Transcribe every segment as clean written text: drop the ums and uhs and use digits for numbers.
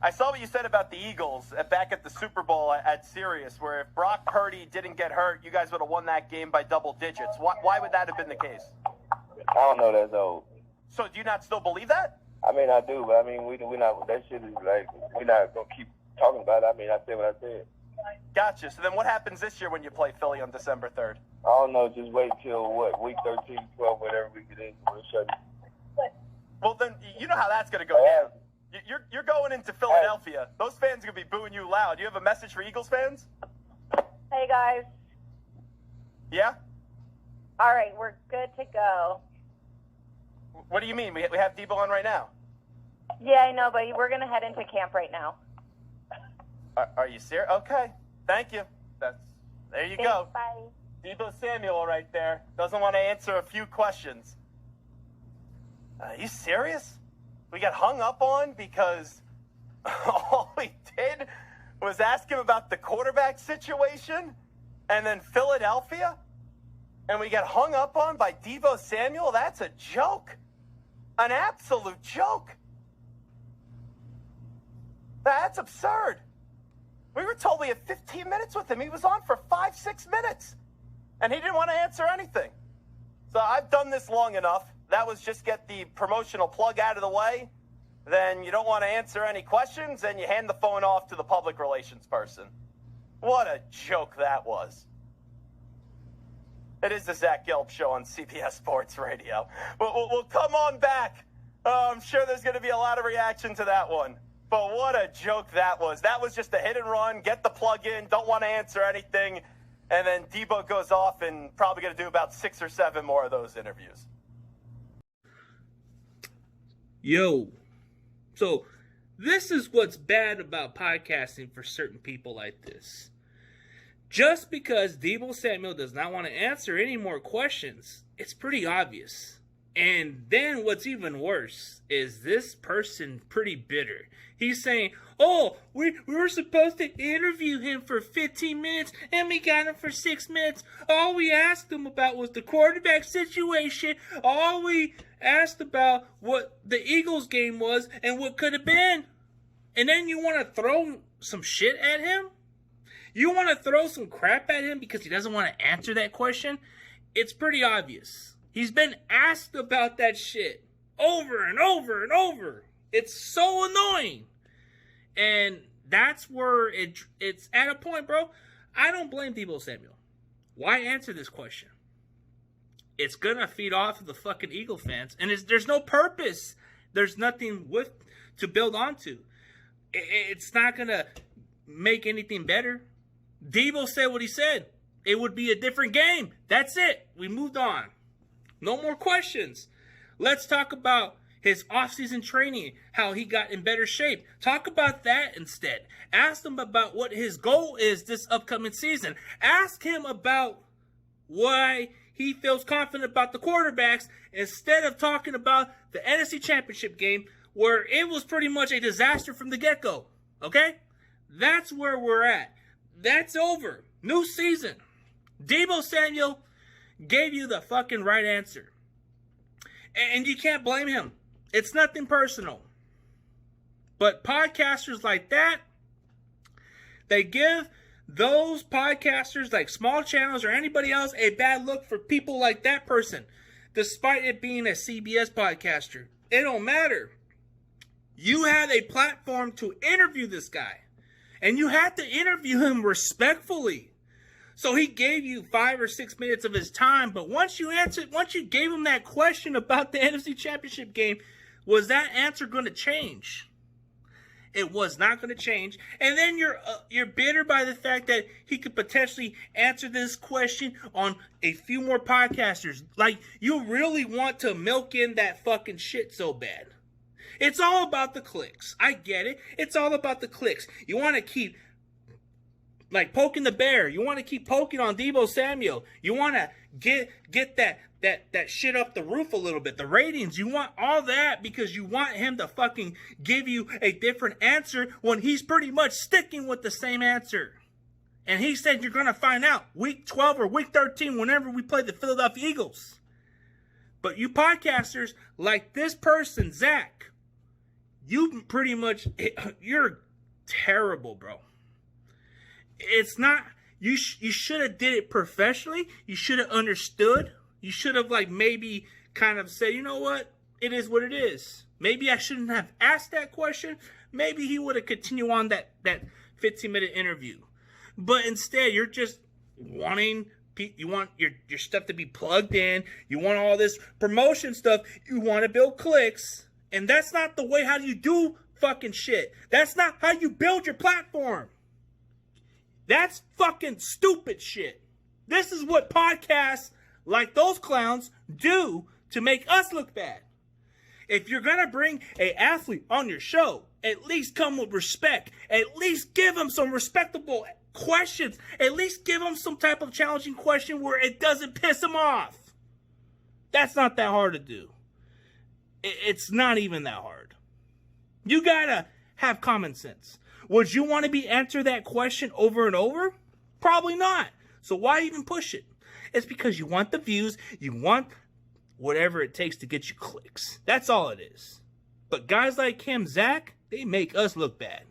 I saw what you said about the Eagles back at the Super Bowl at Sirius, where if Brock Purdy didn't get hurt, you guys would have won that game by double digits. Why would that have been the case? I don't know. That's old. So do you not still believe that? I mean, I do, but I mean, we not. That shit is like we're not gonna keep talking about it. I mean, I said what I said. Gotcha. So then what happens this year when you play Philly on December 3rd? I don't know. Just wait till week 13, 12, whatever we get in. We'll show you. Well, then you know how that's going to go down. You're going into Philadelphia. Those fans are going to be booing you loud. You have a message for Eagles fans? Hey, guys. Yeah? All right, we're good to go. What do you mean? We have Deebo on right now. Yeah, I know, but we're going to head into camp right now. Are you serious? Okay. Thank you. There you go. Bye. Deebo Samuel right there. Doesn't want to answer a few questions. Are you serious? We got hung up on because all we did was ask him about the quarterback situation and then Philadelphia? And we got hung up on by Deebo Samuel? That's a joke. An absolute joke. That's absurd. We were told we had 15 minutes with him. He was on for 5-6 minutes. And he didn't want to answer anything. So I've done this long enough. That was just get the promotional plug out of the way. Then you don't want to answer any questions, and you hand the phone off to the public relations person. What a joke that was. It is the Zach Gelb Show on CBS Sports Radio. We'll come on back. I'm sure there's going to be a lot of reaction to that one. But what a joke that was. That was just a hit and run, get the plug in, don't want to answer anything, and then Deebo goes off and probably going to do about 6 or 7 more of those interviews. Yo, so this is what's bad about podcasting for certain people like this. Just because Deebo Samuel does not want to answer any more questions, it's pretty obvious. And then what's even worse is this person pretty bitter. He's saying, oh, we were supposed to interview him for 15 minutes and we got him for 6 minutes. All we asked him about was the quarterback situation. All we asked about what the Eagles game was and what could have been. And then you want to throw some shit at him? You want to throw some crap at him because he doesn't want to answer that question? It's pretty obvious. He's been asked about that shit over and over and over. It's so annoying. And that's where it's at a point, bro. I don't blame Deebo Samuel. Why answer this question? It's going to feed off of the fucking Eagle fans. And there's no purpose. There's nothing to build onto. It's not going to make anything better. Deebo said what he said. It would be a different game. That's it. We moved on. No more questions. Let's talk about his offseason training, how he got in better shape. Talk about that instead. Ask him about what his goal is this upcoming season. Ask him about why he feels confident about the quarterbacks instead of talking about the NFC Championship game where it was pretty much a disaster from the get-go. Okay? That's where we're at. That's over. New season. Deebo Samuel gave you the fucking right answer. And you can't blame him. It's nothing personal. But podcasters like that, they give those podcasters like small channels or anybody else a bad look for people like that person. Despite it being a CBS podcaster. It don't matter. You had a platform to interview this guy. And you had to interview him respectfully. So he gave you 5 or 6 minutes of his time. But once you gave him that question about the NFC Championship game, was that answer going to change? It was not going to change. And then you're bitter by the fact that he could potentially answer this question on a few more podcasters. Like, you really want to milk in that fucking shit so bad. It's all about the clicks. I get it. It's all about the clicks. You want to keep like poking the bear. You want to keep poking on Deebo Samuel. You want to get that shit up the roof a little bit. The ratings. You want all that because you want him to fucking give you a different answer when he's pretty much sticking with the same answer. And he said you're going to find out week 12 or week 13 whenever we play the Philadelphia Eagles. But you podcasters like this person, Zach, you pretty much, you're terrible, bro. It's not, you should have did it professionally. You should have understood. You should have, like, maybe kind of said, you know what? It is what it is. Maybe I shouldn't have asked that question. Maybe he would have continued on that 15-minute interview. But instead, you're just wanting, you want your stuff to be plugged in. You want all this promotion stuff. You want to build clicks. And that's not the way how you do fucking shit. That's not how you build your platform. That's fucking stupid shit. This is what podcasts like those clowns do to make us look bad. If you're going to bring an athlete on your show, at least come with respect. At least give them some respectable questions. At least give them some type of challenging question where it doesn't piss them off. That's not that hard to do. It's not even that hard. You got to have common sense. Would you want to be answer that question over and over? Probably not. So why even push it? It's because you want the views. You want whatever it takes to get you clicks. That's all it is. But guys like him, Zach, they make us look bad.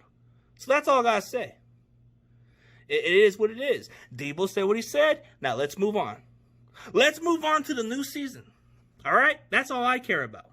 So that's all I gotta say. It is what it is. Deebo said what he said. Now let's move on. Let's move on to the new season. All right? That's all I care about.